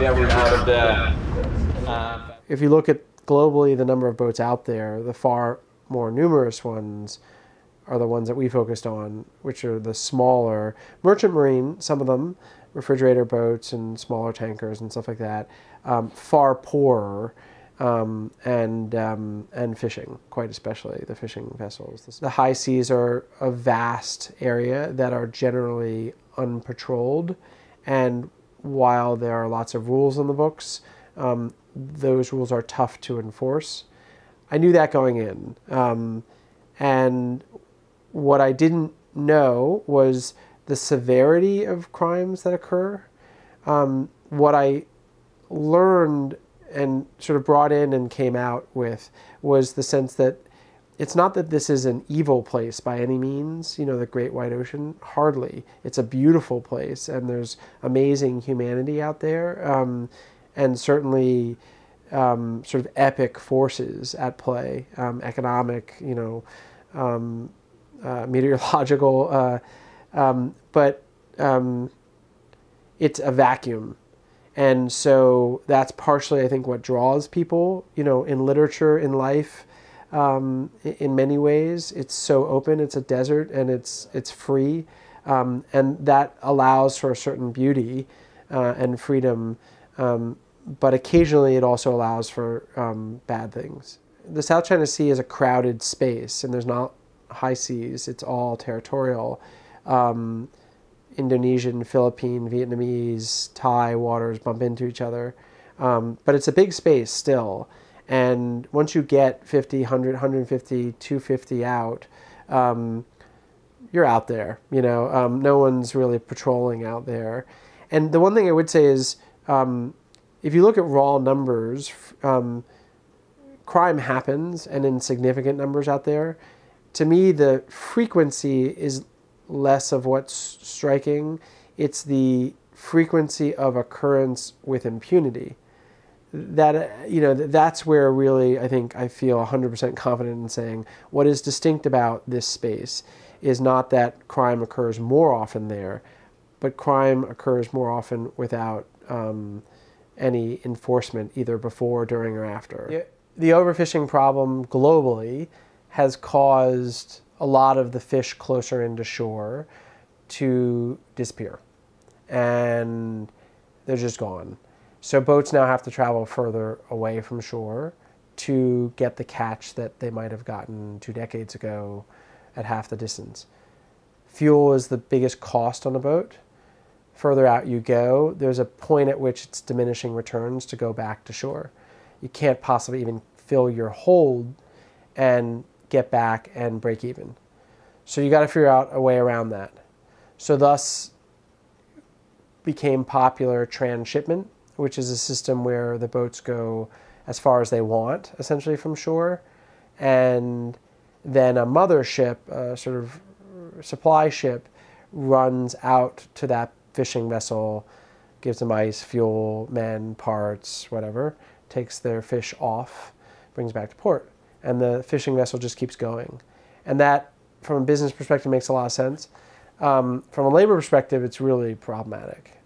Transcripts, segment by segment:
Yeah, we're out of the... If you look at globally the number of boats out there, the far more numerous ones are the ones that we focused on, which are the smaller merchant marine, some of them, refrigerator boats and smaller tankers and stuff like that, far poorer, and fishing, quite especially the fishing vessels. The high seas are a vast area that are generally unpatrolled, and while there are lots of rules in the books, those rules are tough to enforce. I knew that going in, and what I didn't know was the severity of crimes that occur. What I learned and sort of brought in and came out with was the sense that it's not that this is an evil place by any means, you know, the Great White Ocean, hardly. It's a beautiful place, and there's amazing humanity out there, and certainly sort of epic forces at play, economic, you know, meteorological, but it's a vacuum. And so that's partially, I think, what draws people, you know, in literature, in life, in many ways. It's so open, it's a desert, and it's free. And that allows for a certain beauty and freedom, but occasionally it also allows for bad things. The South China Sea is a crowded space, and there's not high seas. It's all territorial. Indonesian, Philippine, Vietnamese, Thai waters bump into each other. But it's a big space still. And once you get 50, 100, 150, 250 out, you're out there. You know, no one's really patrolling out there. And the one thing I would say is, if you look at raw numbers, crime happens, and in significant numbers out there. To me, the frequency is less of what's striking. It's the frequency of occurrence with impunity. That, you know, that's where really I think I feel 100% confident in saying what is distinct about this space is not that crime occurs more often there, but crime occurs more often without any enforcement either before, during, or after. The overfishing problem globally has caused a lot of the fish closer into shore to disappear, and they're just gone. So boats now have to travel further away from shore to get the catch that they might have gotten 2 decades ago at half the distance. Fuel is the biggest cost on a boat. Further out you go, there's a point at which it's diminishing returns to go back to shore. You can't possibly even fill your hold and get back and break even. So you got to figure out a way around that. So thus became popular transshipment, which is a system where the boats go as far as they want, essentially from shore, and then a mothership, a sort of supply ship, runs out to that fishing vessel, gives them ice, fuel, men, parts, whatever, takes their fish off, brings back to port. And the fishing vessel just keeps going. And that, from a business perspective, makes a lot of sense. From a labor perspective, it's really problematic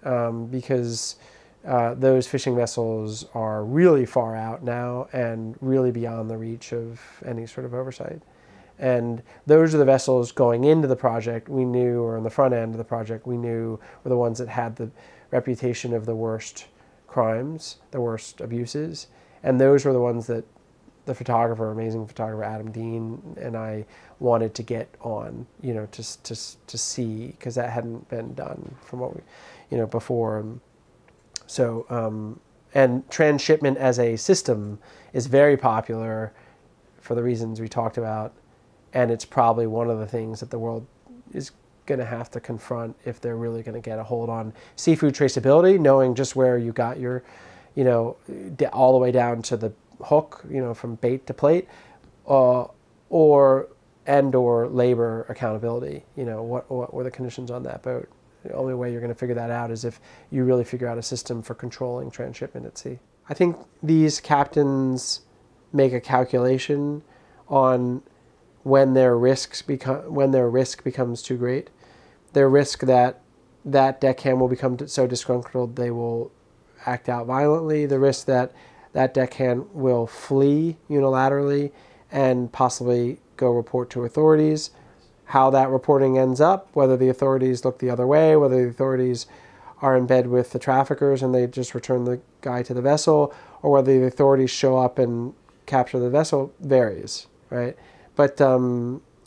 because those fishing vessels are really far out now and really beyond the reach of any sort of oversight. And those are the vessels going into the project we knew, or on the front end of the project we knew, were the ones that had the reputation of the worst crimes, the worst abuses. And those were the ones that the photographer, amazing photographer Adam Dean, and I wanted to get on, you know, to see, because that hadn't been done from what we, you know, before. So, and transshipment as a system is very popular for the reasons we talked about, and it's probably one of the things that the world is going to have to confront if they're really going to get a hold on seafood traceability, knowing just where you got your, you know, all the way down to the hook, you know, from bait to plate, or labor accountability. You know, what were the conditions on that boat? The only way you're going to figure that out is if you really figure out a system for controlling transshipment at sea. I think these captains make a calculation on when their risk becomes too great. Their risk that that deckhand will become so disgruntled they will act out violently, the risk that that deckhand will flee unilaterally and possibly go report to authorities. How that reporting ends up, whether the authorities look the other way, whether the authorities are in bed with the traffickers and they just return the guy to the vessel, or whether the authorities show up and capture the vessel, varies, right? But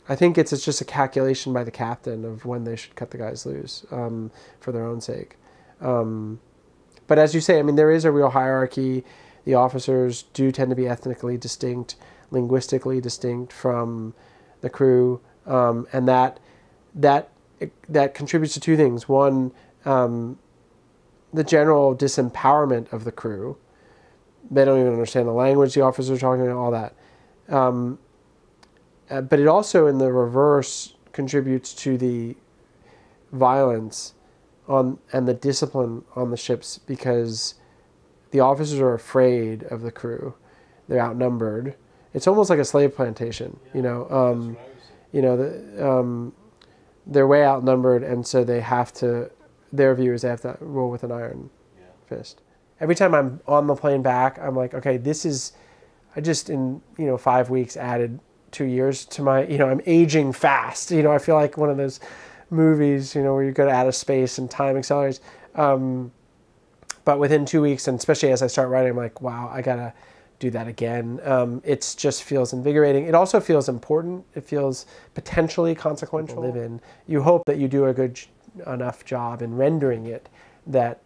I think it's just a calculation by the captain of when they should cut the guys loose for their own sake. But as you say, I mean, there is a real hierarchy. The officers do tend to be ethnically distinct, linguistically distinct from the crew, and that contributes to two things. One, the general disempowerment of the crew. They don't even understand the language the officers are talking about, all that. But it also, in the reverse, contributes to the violence and the discipline on the ships, because the officers are afraid of the crew. They're outnumbered. It's almost like a slave plantation, they're way outnumbered, and so they have to. Their view is they have to rule with an iron fist. Every time I'm on the plane back, I'm like, okay, I just in 5 weeks added 2 years to my, I'm aging fast. I feel like one of those movies, where you go to outer space and time accelerates. But within 2 weeks, and especially as I start writing, I'm like, wow, I gotta do that again. It just feels invigorating. It also feels important. It feels potentially consequential to live in. You hope that you do a good enough job in rendering it that,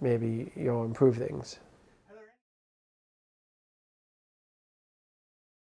maybe you'll improve things.